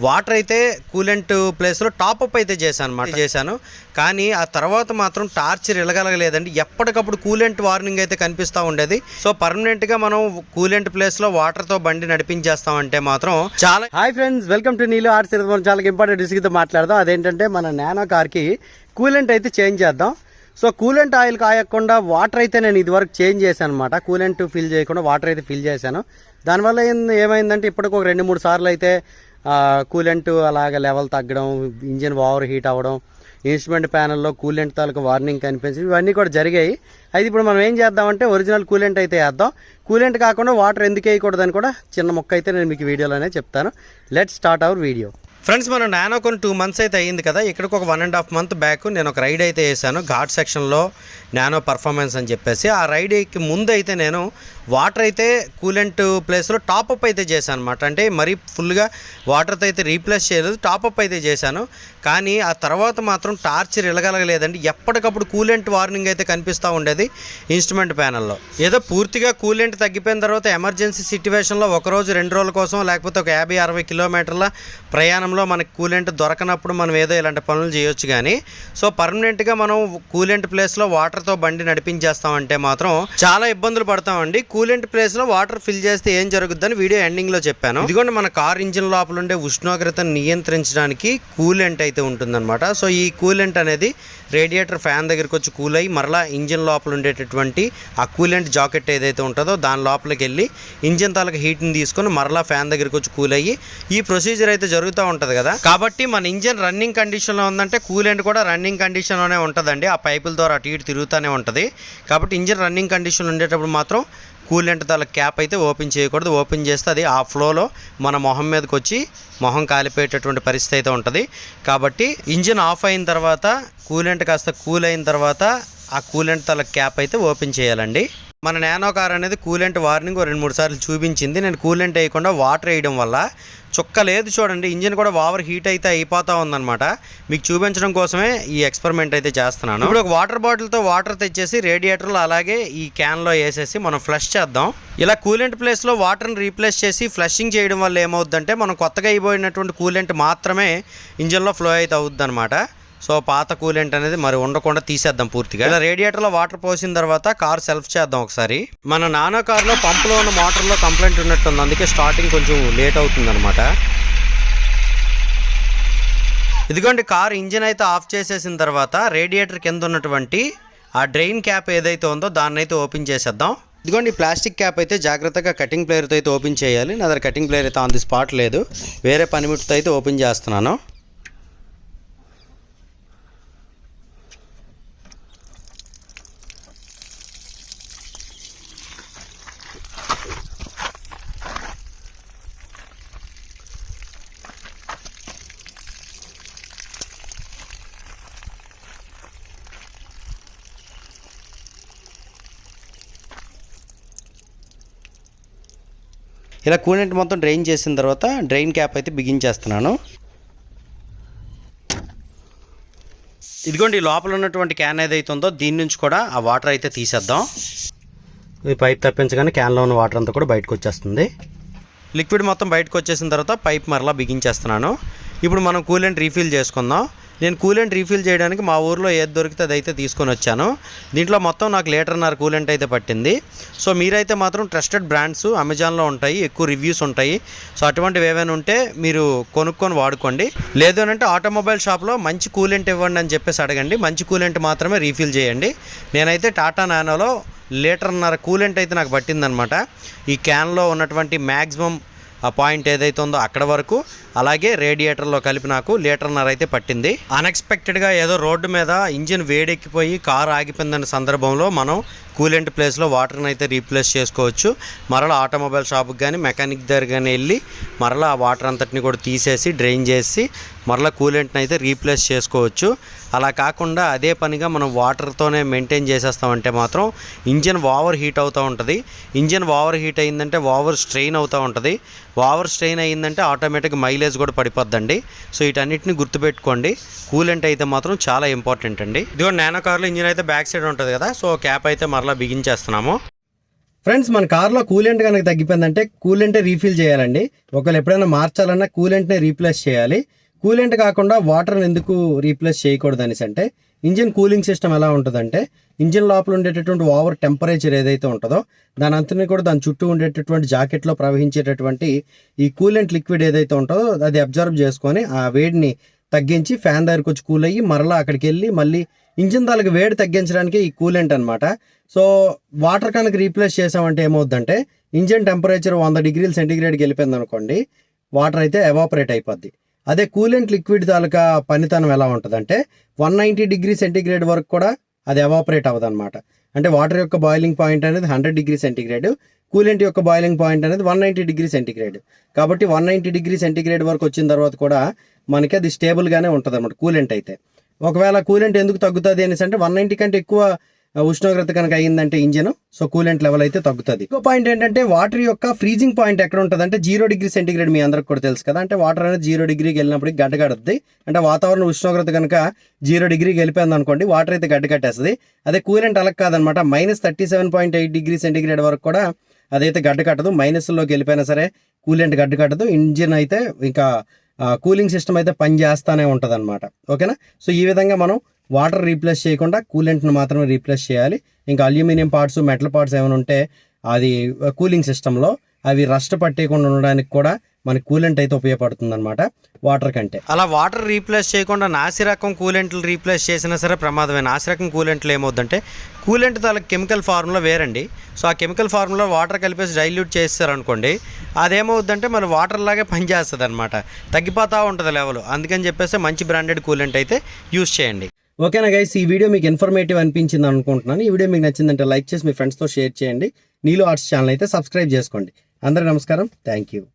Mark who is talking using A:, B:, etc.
A: Water అయితే coolant ప్లేస్లో top-up అయితే చేశాను కానీ ఆ తర్వాత మాత్రం టార్చర్ ఎలగలగలేదండి. ఎప్పటికప్పుడు కూలెంట్ వార్నింగ్ అయితే కనిపిస్తూ ఉండేది. సో పర్మనెంట్గా మనం కూలెంట్ ప్లేస్లో వాటర్తో బండి నడిపించేస్తామంటే మాత్రం చాలా. Hi friends, welcome to Neelu arts. చాలా ఇంపార్టెంట్ డిస్కతో మాట్లాడదాం. అదేంటంటే మన నానో కార్కి కూలెంట్ అయితే చేంజ్ చేద్దాం. సో కూలెంట్ ఆయిల్ కాయకుండా వాటర్ అయితే నేను ఇదివరకు చేంజ్ చేశాను అనమాట. కూలెంట్ ఫిల్ చేయకుండా వాటర్ అయితే ఫిల్ చేశాను. దానివల్ల ఏమైందంటే ఇప్పటికి ఒక 2-3 సార్లు అయితే కూలెంట్ అలాగ లెవెల్ తగ్గడం, ఇంజిన్ ఓవర్ హీట్ అవ్వడం, ఇన్స్ట్రుమెంట్ ప్యానల్లో కూలెంట్ తాలూకు వార్నింగ్ కనిపించి ఇవన్నీ కూడా జరిగాయి. అయితే ఇప్పుడు మనం ఏం చేద్దామంటే ఒరిజినల్ కూలెంట్ అయితే వేద్దాం. కూలెంట్ కాకుండా వాటర్ ఎందుకు వేయకూడదని కూడా చిన్న మొక్క అయితే నేను మీకు వీడియోలోనే చెప్తాను. Let's start our video. Friends, మనం నానో కొన్ని 2 months అయితే అయ్యింది కదా. ఇక్కడికి ఒక 1.5 month బ్యాక్ నేను ఒక రైడ్ అయితే వేసాను ఘాట్ సెక్షన్లో నానో పర్ఫార్మెన్స్ అని చెప్పేసి. ఆ రైడ్కి ముందు అయితే నేను వాటర్ అయితే కూలెంట్ ప్లేస్లో టాప్అప్ అయితే చేశాను అనమాట. అంటే మరీ ఫుల్గా వాటర్తో అయితే రీప్లేస్ చేయలేదు, టాప్అప్ అయితే చేశాను. కానీ ఆ తర్వాత మాత్రం టార్చర్ ఎలగలగలేదండి. ఎప్పటికప్పుడు కూలెంట్ వార్నింగ్ అయితే కనిపిస్తూ ఉండేది ఇన్స్ట్రుమెంట్ ప్యానల్లో. ఏదో పూర్తిగా కూలెంట్ తగ్గిపోయిన తర్వాత ఎమర్జెన్సీ సిచ్యువేషన్లో 1 రోజు 2 రోజుల కోసం లేకపోతే ఒక 50-60 కిలోమీటర్ల ప్రయాణంలో మనకి కూలెంట్ దొరకనప్పుడు మనం ఏదో ఇలాంటి పనులు చేయొచ్చు. కానీ సో పర్మనెంట్గా మనం కూలెంట్ ప్లేస్లో వాటర్తో బండి నడిపించేస్తామంటే మాత్రం చాలా ఇబ్బందులు పడతామండి. కూలెంట్ ప్లేస్లో వాటర్ ఫిల్ చేస్తే ఏం జరుగుతుందని వీడియో ఎండింగ్లో చెప్పాను. ఇదిగోండి మన కార్ ఇంజిన్ లోపల ఉండే ఉష్ణోగ్రతను నియంత్రించడానికి కూలెంట్ అయితే ఉంటుందన్నమాట. సో ఈ కూలెంట్ అనేది రేడియేటర్ ఫ్యాన్ దగ్గరికి వచ్చి కూల్ అయ్యి మరలా ఇంజిన్ లోపల ఉండేటటువంటి ఆ కూలెంట్ జాకెట్ ఏదైతే ఉంటుందో దాని లోపలికి వెళ్ళి ఇంజిన్ తాలూకు హీట్ని తీసుకొని మరలా ఫ్యాన్ దగ్గరికి వచ్చి కూల్ అయ్యి ఈ ప్రొసీజర్ అయితే జరుగుతూ ఉంటుంది కదా. కాబట్టి మన ఇంజిన్ రన్నింగ్ కండిషన్లో ఉందంటే కూలెంట్ కూడా రన్నింగ్ కండిషన్లోనే ఉంటుందండి. ఆ పైపుల ద్వారా అటు ఇటు తిరుగుతూనే ఉంటుంది. కాబట్టి ఇంజిన్ రన్నింగ్ కండిషన్ ఉండేటప్పుడు మాత్రం కూలెంట్ తాల క్యాప్ అయితే ఓపెన్ చేయకూడదు. ఓపెన్ చేస్తే అది ఆ ఫ్లోలో మన మొహం మీదకి వచ్చి మొహం కాలిపోయేటటువంటి పరిస్థితి అయితే ఉంటుంది. కాబట్టి ఇంజిన్ ఆఫ్ అయిన తర్వాత కూలెంట్ కాస్త కూల్ అయిన తర్వాత ఆ కూలెంట్ తాల క్యాప్ అయితే ఓపెన్ చేయాలండి. మన నానో కార్ అనేది కూలెంట్ వార్నింగ్ 2-3 సార్లు చూపించింది. నేను కూలెంట్ వేయకుండా వాటర్ వేయడం వల్ల చుక్క లేదు చూడండి, ఇంజిన్ కూడా ఓవర్ హీట్ అయితే అయిపోతూ ఉందన్నమాట. మీకు చూపించడం కోసమే ఈ ఎక్స్పెరిమెంట్ అయితే చేస్తున్నాను. ఇప్పుడు ఒక వాటర్ బాటిల్తో వాటర్ తెచ్చేసి రేడియేటర్లో అలాగే ఈ క్యాన్లో వేసేసి మనం ఫ్లష్ చేద్దాం. ఇలా కూలెంట్ ప్లేస్లో వాటర్ని రీప్లేస్ చేసి ఫ్లషింగ్ చేయడం వల్ల ఏమవుద్దంటే మనం కొత్తగా అయిపోయినటువంటి కూలెంట్ మాత్రమే ఇంజిన్లో ఫ్లో అయితే అవుద్ది అనమాట. సో పాత కూలెంట్ అనేది మరి ఉండకుండా తీసేద్దాం పూర్తిగా. ఇలా రేడియేటర్లో వాటర్ పోసిన తర్వాత కార్ సెల్ఫ్ చేద్దాం ఒకసారి. మన నానో కార్లో పంపులో ఉన్న మోటార్లో కంప్లైంట్ ఉన్నట్టుంది, అందుకే స్టార్టింగ్ కొంచెం లేట్ అవుతుంది అనమాట. ఇదిగోండి కార్ ఇంజిన్ అయితే ఆఫ్ చేసేసిన తర్వాత రేడియేటర్ కింద ఉన్నటువంటి ఆ డ్రైన్ క్యాప్ ఏదైతే ఉందో దాన్ని అయితే ఓపెన్ చేసేద్దాం. ఇదిగోండి ప్లాస్టిక్ క్యాప్ అయితే జాగ్రత్తగా కటింగ్ ప్లేయర్తో అయితే ఓపెన్ చేయాలి. నా దగ్గర కటింగ్ ప్లేయర్ అయితే ఆన్ ది స్పాట్ లేదు, వేరే పనిముట్టుతో అయితే ఓపెన్ చేస్తున్నాను. ఇలా కూలెంట్ మొత్తం డ్రైన్ చేసిన తర్వాత డ్రైన్ క్యాప్ అయితే బిగించేస్తున్నాను. ఇదిగోండి లోపల ఉన్నటువంటి క్యాన్ ఏదైతే ఉందో దీని నుంచి కూడా ఆ వాటర్ అయితే తీసేద్దాం. ఈ పైప్ తప్పించగానే క్యాన్లో ఉన్న వాటర్ అంతా కూడా బయటకు వచ్చేస్తుంది. లిక్విడ్ మొత్తం బయటకు వచ్చేసిన తర్వాత పైప్ మరలా బిగించేస్తున్నాను. ఇప్పుడు మనం కూలెంట్ రీఫిల్ చేసుకుందాం. నేను కూలెంట్ రీఫిల్ చేయడానికి మా ఊర్లో ఏది దొరికితే అదైతే తీసుకొని వచ్చాను. దీంట్లో మొత్తం నాకు 1.5 లీటర్ కూలెంట్ అయితే పట్టింది. సో మీరైతే మాత్రం ట్రస్టెడ్ బ్రాండ్స్ అమెజాన్లో ఉంటాయి, ఎక్కువ రివ్యూస్ ఉంటాయి. సో అటువంటివి ఏవైనా ఉంటే మీరు కొనుక్కొని వాడుకోండి. లేదు అంటే ఆటోమొబైల్ షాప్లో మంచి కూలెంట్ ఇవ్వండి అని చెప్పేసి అడగండి. మంచి కూలెంట్ మాత్రమే రీఫిల్ చేయండి. నేనైతే టాటా నానోలో 1.5 లీటర్ కూలెంట్ అయితే నాకు పట్టిందనమాట. ఈ క్యాన్లో ఉన్నటువంటి మ్యాక్సిమం ఆ పాయింట్ ఏదైతే ఉందో అక్కడ వరకు, అలాగే రేడియేటర్లో కలిపి నాకు 1.5 లీటర్ అయితే పట్టింది. అన్ఎక్స్పెక్టెడ్గా ఏదో రోడ్డు మీద ఇంజిన్ వేడెక్కిపోయి కారు ఆగిపోయిందన్న సందర్భంలో మనం కూలెంట్ ప్లేస్లో వాటర్ని అయితే రీప్లేస్ చేసుకోవచ్చు. మరలా ఆటోమొబైల్ షాప్కి కానీ మెకానిక్ దగ్గర కానీ వెళ్ళి మరలా ఆ వాటర్ అంతటిని కూడా తీసేసి డ్రైన్ చేసి మరలా కూలెంట్ని అయితే రీప్లేస్ చేసుకోవచ్చు. అలా కాకుండా అదే పనిగా మనం వాటర్తోనే మెయింటైన్ చేసేస్తామంటే మాత్రం ఇంజిన్ ఓవర్ హీట్ అవుతూ ఉంటుంది. ఇంజిన్ ఓవర్ హీట్ అయిందంటే ఓవర్ స్ట్రెయిన్ అవుతూ ఉంటుంది. ఓవర్ స్ట్రెయిన్ అయ్యిందంటే ఆటోమేటిక్గా మైలేజ్ కూడా పడిపోద్దండి. సో వీటన్నిటిని గుర్తుపెట్టుకోండి. కూలెంట్ అయితే మాత్రం చాలా ఇంపార్టెంట్ అండి. ఇదిగో నానో కార్లో ఇంజిన్ అయితే బ్యాక్ సైడ్ ఉంటుంది కదా. సో క్యాప్ అయితే మరలా బిగించేస్తున్నాము. ఫ్రెండ్స్ మన కార్లో కూలెంట్ కనుక తగ్గిపోయిందంటే కూలెంటే రీఫిల్ చేయాలండి. ఒకవేళ ఎప్పుడైనా మార్చాలన్నా కూలెంట్నే రీప్లేస్ చేయాలి. కూలెంట్ కాకుండా వాటర్ని ఎందుకు రీప్లేస్ చేయకూడదు అనేసి అంటే ఇంజిన్ కూలింగ్ సిస్టమ్ ఎలా ఉంటుందంటే ఇంజిన్ లోపల ఉండేటటువంటి ఓవర్ టెంపరేచర్ ఏదైతే ఉంటుందో దాని అంతని కూడా దాని చుట్టూ ఉండేటటువంటి జాకెట్లో ప్రవహించేటటువంటి ఈ కూలెంట్ లిక్విడ్ ఏదైతే ఉంటుందో అది అబ్జర్వ్ చేసుకొని ఆ వేడిని తగ్గించి ఫ్యాన్ దగ్గరకు వచ్చి కూల్ అయ్యి మరలా అక్కడికి వెళ్ళి మళ్ళీ ఇంజిన్ తాలూకు వేడి తగ్గించడానికి ఈ కూలెంట్ అనమాట. సో వాటర్ కనుక రీప్లేస్ చేసామంటే ఏమవుద్దంటే ఇంజిన్ టెంపరేచర్ 100 డిగ్రీల సెంటీగ్రేడ్కి వెళ్ళిపోయింది అనుకోండి, వాటర్ అయితే ఎవాపరేట్ అయిపోద్ది. అదే కూలెంట్ లిక్విడ్ తాలూకా పనితనం ఎలా ఉంటుందంటే 190 డిగ్రీ సెంటీగ్రేడ్ వరకు కూడా అది ఎవాపరేట్ అవ్వదు అనమాట. అంటే వాటర్ యొక్క బాయిలింగ్ పాయింట్ అనేది 100 డిగ్రీ సెంటీగ్రేడ్, కూలెంట్ యొక్క బాయిలింగ్ పాయింట్ అనేది 190 డిగ్రీ సెంటీగ్రేడ్. కాబట్టి 190 డిగ్రీ సెంటీగ్రేడ్ వరకు వచ్చిన తర్వాత కూడా మనకి అది స్టేబుల్గానే ఉంటుంది అనమాట కూలెంట్ అయితే. ఒకవేళ కూలెంట్ ఎందుకు తగ్గుతుంది అనేసి అంటే 190 కంటే ఎక్కువ ఉష్ణోగ్రత కనుక అయ్యిందంటే ఇంజిన్, సో కూలెంట్ లెవెల్ అయితే తగ్గుతుంది. ఇంకో పాయింట్ ఏంటంటే వాటర్ యొక్క ఫ్రీజింగ్ పాయింట్ ఎక్కడ ఉంటుంది అంటే 0 డిగ్రీ సెంటీగ్రేడ్. మీ అందరికి కూడా తెలుసు కదా, అంటే వాటర్ అనేది 0 డిగ్రీకి వెళ్ళినప్పటికి గడ్డగడుతుంది. అంటే వాతావరణ ఉష్ణోగ్రత కనుక 0 డిగ్రీకి వెళ్ళిపోయింది అనుకోండి, వాటర్ అయితే గడ్డకట్టేస్తుంది. అదే కూలెంట్ అలా కాదనమాట, -37.8 డిగ్రీ సెంటీగ్రేడ్ వరకు కూడా అదైతే గడ్డ కట్టదు. మైనస్లోకి వెళ్ళిపోయినా సరే కూలెంట్ గడ్డ కట్టదు. ఇంజిన్ అయితే ఇంకా కూలింగ్ సిస్టమ్ అయితే పని చేస్తానే ఉంటుంది అనమాట. ఓకేనా. సో ఈ విధంగా మనం వాటర్ రీప్లేస్ చేయకుండా కూలెంట్ని మాత్రమే రీప్లేస్ చేయాలి. ఇంకా అల్యూమినియం పార్ట్స్, మెటల్ పార్ట్స్ ఏమైనా ఉంటే అది కూలింగ్ సిస్టంలో అవి రస్ట్ పట్టేయకుండా ఉండడానికి కూడా మనకి కూలెంట్ అయితే ఉపయోగపడుతుంది అనమాట వాటర్ కంటే. అలా వాటర్ రీప్లేస్ చేయకుండా నాసిరకం కూలెంట్లు రీప్లేస్ చేసినా సరే ప్రమాదమే. నాసిరకం కూలెంట్లు ఏమవుద్దంటే కూలెంట్ తాలూకు కెమికల్ ఫార్ములా వేరండి. సో ఆ కెమికల్ ఫార్ములా వాటర్ కలిపేసి డైల్యూట్ చేస్తారనుకోండి, అదేమవుద్దంటే మన వాటర్ లాగే పనిచేస్తుంది అనమాట, తగ్గిపోతూ ఉంటుంది లెవెల్. అందుకని చెప్పేసి మంచి బ్రాండెడ్ కూలెంట్ అయితే యూస్ చేయండి. ఓకేనా గైస్, ఈ వీడియో మీకు ఇన్ఫర్మేటివ్ అనిపించింది అనుకుంటున్నాను. ఈ వీడియో మీకు నచ్చిందంటే లైక్ చేసి మీ ఫ్రెండ్స్తో షేర్ చేయండి. నీలు ఆర్ట్స్ ఛానల్ అయితే సబ్స్క్రైబ్ చేసుకోండి. అందరికీ నమస్కారం, థ్యాంక్ యూ.